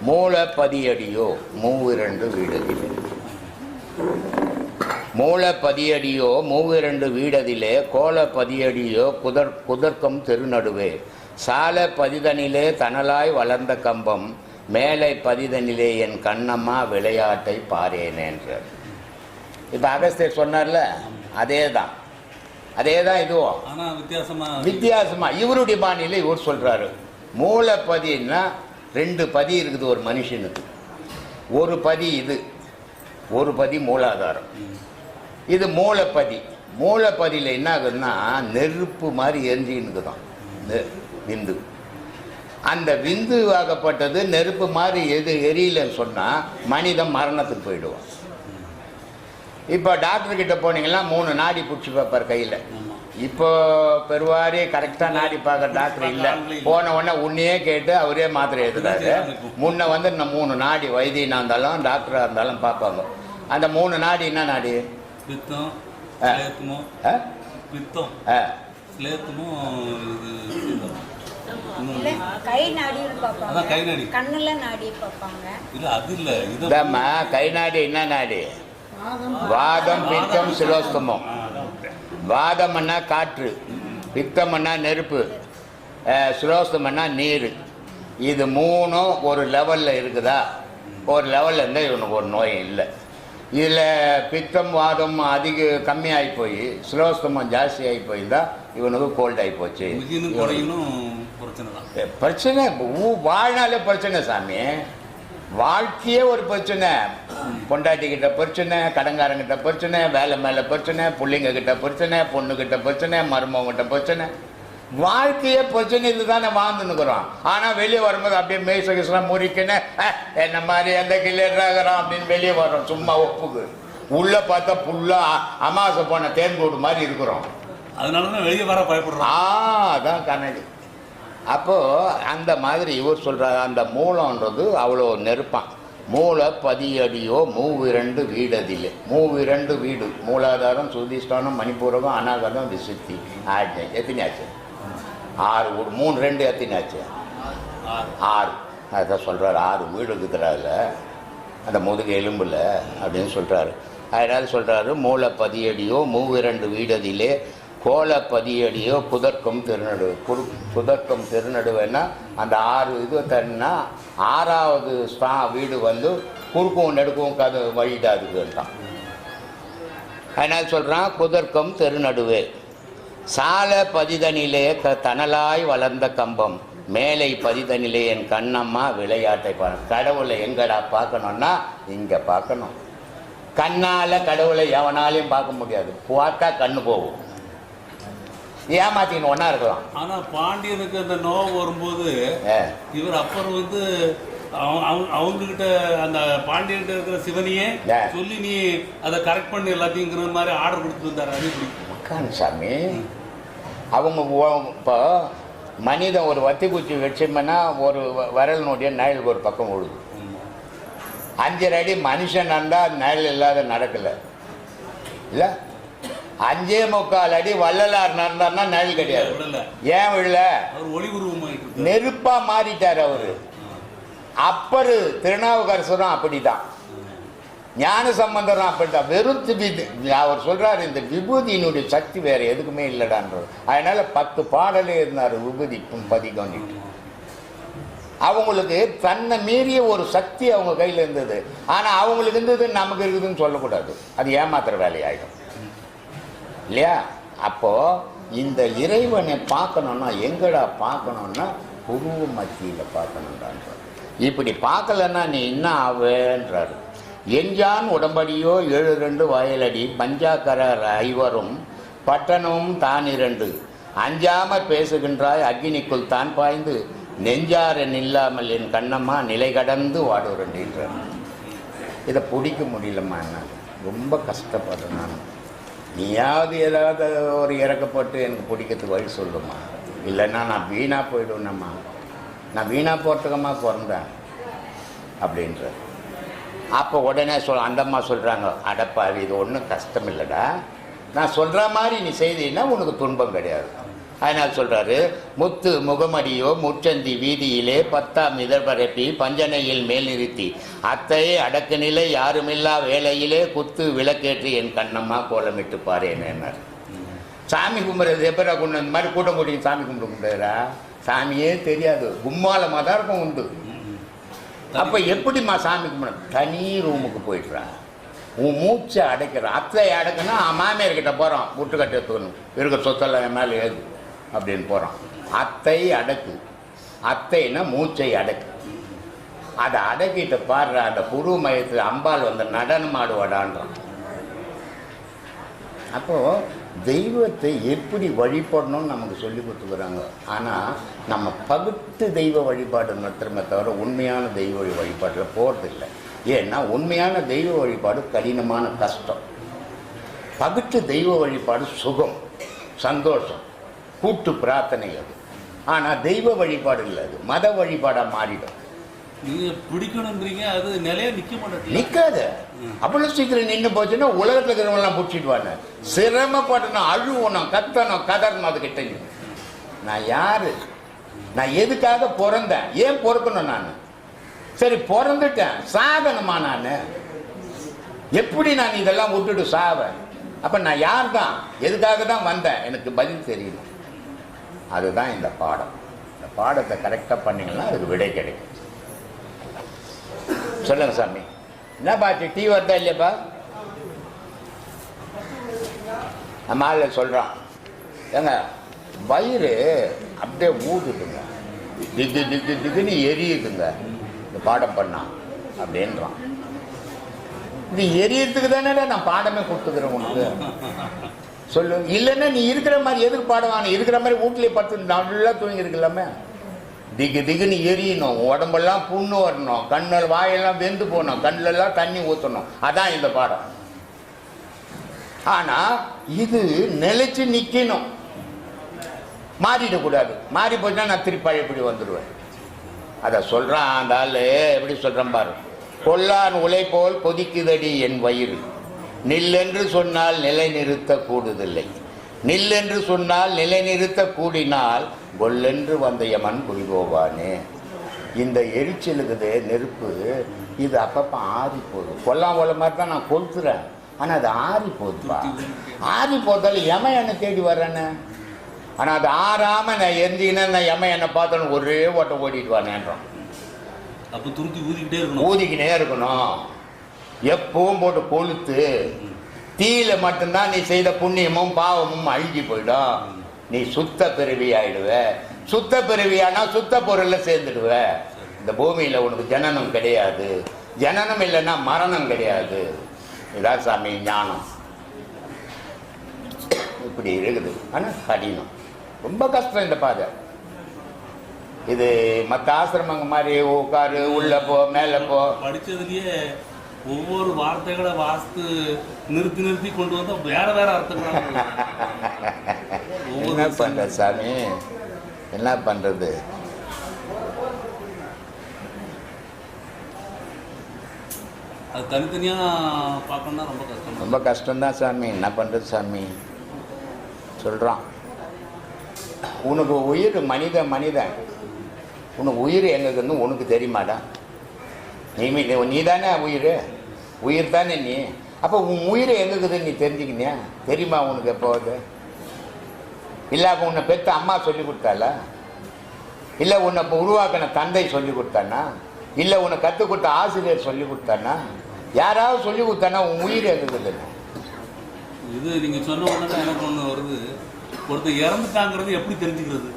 மூல பதியடியோ மூவிரண்டு வீடதிலே. மூல பதியடியோ மூவிரண்டு வீடதிலே கோல பதியடியோ குதர்க்கம் தெருநடுவே சால பதிதனிலே தனலாய் வளர்ந்த கம்பம் மேலை பதிதனிலே என் கண்ணம்மா விளையாட்டை பாரேனேன்றார். இப்போ அகஸ்தியர் சொன்னார்ல, அதே தான் இதுவும் வித்தியாசமா இவருடைய பாணியில் இவர் சொல்றாரு. மூலப்பதினா ரெண்டு பதி இருக்குது ஒரு மனுஷனுக்கு. ஒரு பதி இது, ஒரு பதி மூலாதாரம். இது மூலப்பதி. மூலப்பதியில் என்ன ஆகுதுன்னா நெருப்பு மாதிரி எரிஞ்சின்னு தான் விந்து. அந்த விந்து ஆகப்பட்டது நெருப்பு மாதிரி எரியலன்னு சொன்னால் மனிதன் மரணத்துக்கு போயிடுவான். இப்போ டாக்டர்கிட்ட போனீங்கன்னா 3 நாடி பிடிச்சி பார்ப்பார் கையில். இப்போ பெருவாரி கரெக்டாக நாடி பார்க்குற டாக்டர் இல்லை. போன உடனே உன்னையே கேட்டு அவரே மாத்திரை எழுதுறாரு. முன்ன வந்து இந்த 3 நாடி வைத்தியனாக இருந்தாலும் டாக்டராக இருந்தாலும் பார்ப்பாங்க. அந்த 3 நாடி என்ன நாடி? பித்தம், கை நாடி என்ன நாடி? வாதம், பித்தம், சிலோஸ்தமம். வாதம்னா காற்று, பித்தம்னா நெருப்பு, சிலோஸ்தமன்னா நீர். இது 3ம் ஒரு லெவலில் இருக்குதா? ஒரு லெவலில் இருந்தால் இவனுக்கு ஒரு நோய் இல்லை. இதில் பித்தம் வாதம் கம்மியாகி போய் சிலோஸ்தமம் ஜாஸ்தி ஆகி போயிருந்தால் இவனுக்கு கோல்ட் ஆகி போச்சு. பிரச்சனை வாழ்நாளே பிரச்சனை சாமி. வாழ்க்கையே ஒரு பிரச்சனை. பொண்டாட்டிக்கிட்ட பிரச்சனை, கடங்காரங்கிட்ட பிரச்சனை, வேலை மேலே பிரச்சனை, பிள்ளைங்க கிட்ட பிரச்சனை, பொண்ணுக்கிட்ட பிரச்சனை, மருமகிட்ட பிரச்சனை. வாழ்க்கையே பிரச்சனை இதுதானே வாழ்ந்துன்னுக்குறோம். ஆனால் வெளியே வரும்போது அப்படியே மேய்சகிசலாம் முறிக்கணும், என்ன மாதிரி எந்த கிளியராகிறான் அப்படின்னு வெளியே வர்றோம் சும்மா ஒப்புக்கு. உள்ளே பார்த்தா ஃபுல்லாக அமாவாசை போன தேன்கூடு மாதிரி இருக்கிறோம். அதனாலதான் வெளியே வர பயப்படுறோம். அதான் கண்ணாடி. அப்போது அந்த மாதிரி இவர் சொல்கிறார், அந்த மூலன்றது அவ்வளோ நெருப்பான். மூல பதியடியோ மூவிரண்டு வீடதில்லை. மூவிரண்டு வீடு, மூலாதாரம், சுதிஷ்டானம், மணிப்பூரகம், அநாகதம், விசுத்தி. ஆச்சு. எத்தனையாச்சு? 6 வீடு. 3 2 எத்தனையாச்சு? 6. அதான் சொல்கிறார், 6 வீடு இருக்குதுல அந்த முதுகு எலும்பில் அப்படின்னு சொல்கிறாரு. அதனால் சொல்கிறாரு, மூல பதியடியோ மூவிரண்டு வீடதிலே கோல பதியடியோ குதர்க்கம் திருநடுவு. குதர்க்கம் திருநடுவேன்னா அந்த 6 இது தன்னா 6வது வீடு வந்து குறுக்கும் நெடுக்கும் கது வழிடாதுதான். அதனால் சொல்கிறான், குதர்க்கம் திருநடுவே சால பதிதனிலே தனலாய் வளர்ந்த கம்பம் மேலை பதிதனிலே என் கண்ணம்மா விளையாட்டை பார்க்கணும். கடவுளை எங்கடா பார்க்கணுன்னா இங்கே பார்க்கணும். கண்ணால் கடவுளை எவனாலையும் பார்க்க முடியாது. பார்த்தா கண்ணு போகும். ஏமாத்தின்னு ஒன்னா இருக்கலாம். ஆனா பாண்டியனுக்கு அந்த நோவு வரும்போது இவர் அப்புறம் வந்து அவங்க கிட்ட அந்த பாண்டியன்கிட்ட இருக்கிற சிவனையே சொல்லி நீ அதை கரெக்ட் பண்ணி எல்லாத்தையுங்கிற மாதிரி ஆர்டர் கொடுத்துட்டு வந்தார். அது பிடிக்கும் சாமி. அவங்க இப்போ மனிதன் ஒரு வத்தி குச்சி வச்சோம்னா ஒரு விரலினுடைய நிழல் ஒரு பக்கம் விழுது. 5 அடி மனுஷன் இருந்தால் நிழல் இல்லாத நடக்கலை இல்லை. 5.25 அடி வள்ளலார் நடந்தார்னா நிழல் கிடையாது. ஏன் விழல? நெருப்பா மாறிட்டார் அவரு. அப்பரு திருநாவுக்கரசரும் அப்படிதான், ஞான சம்பந்தரும் அப்படித்தான். வெறும் அவர் சொல்றாரு, இந்த விபூதியினுடைய சக்தி வேற எதுக்குமே இல்லடான்றது. அதனால 10 பாடலே இருந்தார் விபூதி பதிகம். அவங்களுக்கு தன்னை மீறிய ஒரு சக்தி அவங்க கையில் இருந்தது. ஆனால் அவங்களுக்கு இருந்தது நமக்கு இருக்குதுன்னு சொல்லக்கூடாது. அது ஏமாத்துற வேலையாயிடும் இல்லையா? அப்போது இந்த இறைவனை பார்க்கணுன்னா எங்கடா பார்க்கணுன்னா புருவ மத்தியில் பார்க்கணுன்றான். இப்படி பார்க்கலன்னா நீ என்ன ஆவேன்றாரு. எஞ்சான் உடம்படியோ 7 வயலடி பஞ்சாக்கரர் 5 பட்டணமும் தான் 2 அஞ்சாமல் பேசுகின்றாய் அக்னிக்குள் தான் பாய்ந்து நெஞ்சாரன் இல்லாமல் என் கண்ணம்மா நிலை கடந்து வாடுறேன்றார். இதை பிடிக்க முடியலம்மா, என்ன ரொம்ப கஷ்டப்படுறேன் நான். நீயாவது ஏதாவது ஒரு இறக்கப்பட்டு எனக்கு பிடிக்கிறதுக்கு வழி சொல்லுமா, இல்லைன்னா நான் வீணாக போயிடுவேனம்மா, நான் வீணாக போகிறதுக்கம்மா பிறந்தேன் அப்படின்ற. அப்போ உடனே அந்தம்மா சொல்கிறாங்க, அடப்பாவி இது ஒன்றும் கஷ்டம் இல்லைடா, நான் சொல்கிற மாதிரி நீ செய்தீன்னா உனக்கு துன்பம் கிடையாது. அதனால் சொல்றாரு, முத்து முகமடியோ முற்றந்தி வீதியிலே 10ஆம் இதழ் பரப்பி பஞ்சனையில் மேல் நிறுத்தி அத்தையை அடக்கு நிலை யாருமில்லா வேலையிலே குத்து விளக்கேற்றி என் கண்ணம்மா கோலமிட்டு பாருன்னு. சாமி கும்பிட்றது எப்படா கொண்டு இந்த மாதிரி கூட்டம் கூட்டி சாமி கும்பிடுறா? சாமியே தெரியாது, கும்மாலமாக தான் இருக்கும் உண்டு. அப்போ எப்படிம்மா சாமி கும்பிட? தனி ரூமுக்கு போயிடுறா, உன் மூச்சை அடைக்கிறான். அத்தை அடக்குன்னா மாமியார்கிட்ட போகிறான், முட்டுக்கட்டை எடுத்துக்கணும், இருக்க சொத்தெல்லாம் என் மேலே ஏது அப்படின்னு போகிறான். அத்தை அடக்கு, அத்தைன்னா மூச்சை அடக்கு. அதை அடக்கிட்டு பாடுற அந்த புரு மையத்தில் அம்பாள் வந்து நடனம் ஆடுவாடான்றான். அப்போது தெய்வத்தை எப்படி வழிபடணும்னு நமக்கு சொல்லி கொடுத்துக்கிறாங்க. ஆனால் நம்ம பகுத்து தெய்வ வழிபாடு நடத்துகிறோமே தவிர உண்மையான தெய்வ வழிபாட்டில் போகிறதில்லை. ஏன்னா உண்மையான தெய்வ வழிபாடு கடினமான கஷ்டம், பகுத்து தெய்வ வழிபாடு சுகம், சந்தோஷம், கூட்டு பிரார்த்தனை. அது ஆனால் தெய்வ வழிபாடு இல்லை, அது மத வழிபாடாக மாறிடும். நீங்கள் பிடிக்கணுன்றீங்க, அது நிலையா நிற்க மாட்டேன், நிற்காது. அவ்வளோ சீக்கிரம் நின்று போச்சுன்னா உலகத்தில் இருக்கிறவங்களாம் பிடிச்சிடுவாங்க. சிரமப்படணும், அழுவணும், கத்தணும், கதறணும். அதுக்கிட்ட நான் யாரு, நான் எதுக்காக பிறந்தேன், ஏன் பொறுக்கணும்? நான் சரி பிறந்துட்டேன், சாகணுமா? நான் எப்படி நான் இதெல்லாம் விட்டுட்டு சாவேன்? அப்போ நான் யார் தான், எதுக்காக தான் வந்தேன், எனக்கு பதில் தெரியணும். அதுதான் இந்த பாடம். இந்த பாடத்தை கரெக்டாக பண்ணிங்கன்னா அதுக்கு விடை கிடைக்கும். சொல்லுங்க சாமி, என்ன பாட்டு டீ வருதா இல்லையாப்பா? நம்ம ஆள் சொல்கிறான், ஏங்க வயிறு அப்படியே ஊதுதுங்க, திக்கு திக்கு திக்குன்னு எரியுதுங்க இந்த பாடம் பண்ணான் அப்படின்றான். இது எரியறதுக்கு தானே நான் பாடமே கொடுத்துக்கிறேன் உனக்கு. சொல்லு, இல்லைன்னா நீ இருக்கிற மாதிரி எதுக்கு பாடுவான்? இருக்கிற மாதிரி வீட்லேயே படுத்து நல்லா தூங்கி இருக்கலாமே. திக்கு திக்குன்னு எரியணும், உடம்பெல்லாம் புண்ணு வரணும், கண்ணில் வாயெல்லாம் வெந்து போகணும், கண்ணிலெல்லாம் தண்ணி ஊற்றணும். அதான் இந்த பாடம். ஆனால் இது நிலைச்சு நிற்கணும், மாறிடக்கூடாது. மாறி போச்சுன்னா நான் திருப்பி பழையபடி வந்துடுவேன். அதை சொல்கிறான் அந்த ஆள். எப்படி சொல்கிறேன் பாரு. கொல்லான் உலை போல் கொதிக்குதடி என் வயிறு, நில்லென்று சொன்னால் நிலை நிறுத்த கூடுதில்லை, நில்லென்று சொன்னால் நிலை நிறுத்த கூடினால் கொல்லென்று வந்த யமன் குடிபோவானே. இந்த எரிச்சலுக்குது நெருப்பு, இது அப்பப்போ ஆறி போகுது. கொல்லாம் கொள்ள மாதிரி தான் நான் கொளுத்துறேன், ஆனால் அது ஆறி போகுதுப்பா. ஆறி போதாலும் யம என்னை தேடி வர்றேன்னு. ஆனால் அது ஆறாமல் நான் எரிஞ்சிங்கன்னா நான் யம என்னை பார்த்தோன்னு ஒரே ஓட்டம் ஓடிட்டு வானேன்றான். அப்போ துருத்தி ஊதிக்கிட்டே இருக்கணும், ஊதிக்கினே இருக்கணும். எப்பவும் போட்டு கொளுத்து. தீயில மட்டும்தான் நீ செய்த புண்ணியமும் பாவமும் அழிஞ்சு போயிடும். நீ சுத்த பிறவி ஆயிடுவ. சுத்த பிறவியானா சுத்த பொருள்ல சேர்ந்துடுவ. இந்த பூமியில உனக்கு ஜனனம் கிடையாது. ஜனனம் இல்லைன்னா மரணம் கிடையாது. இதான் சாமி ஞானம். இப்படி இருக்குது. ஆனா கடினம், ரொம்ப கஷ்டம் இந்த பாதை. இது மற்ற ஆசிரமங்க மாதிரி உட்காரு, உள்ள போ, மேல போ. படிச்சதுலயே ஒவ்வொரு வார்த்தைகளை வாசித்து நிறுத்தி நிறுத்தி கொண்டு வந்தா வேற வேற அர்த்தங்கள். என்ன பண்ற சாமி, என்ன பண்றது? அது தனித்தனியா பார்க்கணும்னா ரொம்ப கஷ்டம், ரொம்ப கஷ்டம்தான் சாமி. என்ன பண்றது சாமி? சொல்றான், உனக்கு உயிர் மனிதன், உனக்கு உயிர் எங்கன்னு உனக்கு தெரியுமாடா? நீ தானே உயிர் தானே நீ. அப்போ உன் உயிர் எங்கக்குதுன்னு நீ தெரிஞ்சுக்கினியா? தெரியுமா உனக்கு எப்போது? இல்லை அப்போ உன்னை பெற்ற அம்மா சொல்லி கொடுத்தாளா? இல்லை உன்னை இப்போ உருவாக்கின தந்தை சொல்லி கொடுத்தானா? இல்லை உன்னை கற்றுக் கொடுத்த ஆசிரியர் சொல்லி கொடுத்தானா? யாராவது சொல்லி கொடுத்தானா உன் உயிர் எங்கக்குதுன்னு? இது நீங்கள் சொன்ன உடனே எனக்கு ஒன்று வருது. ஒருத்தர் இறந்துட்டாங்கிறது எப்படி தெரிஞ்சுக்கிறது?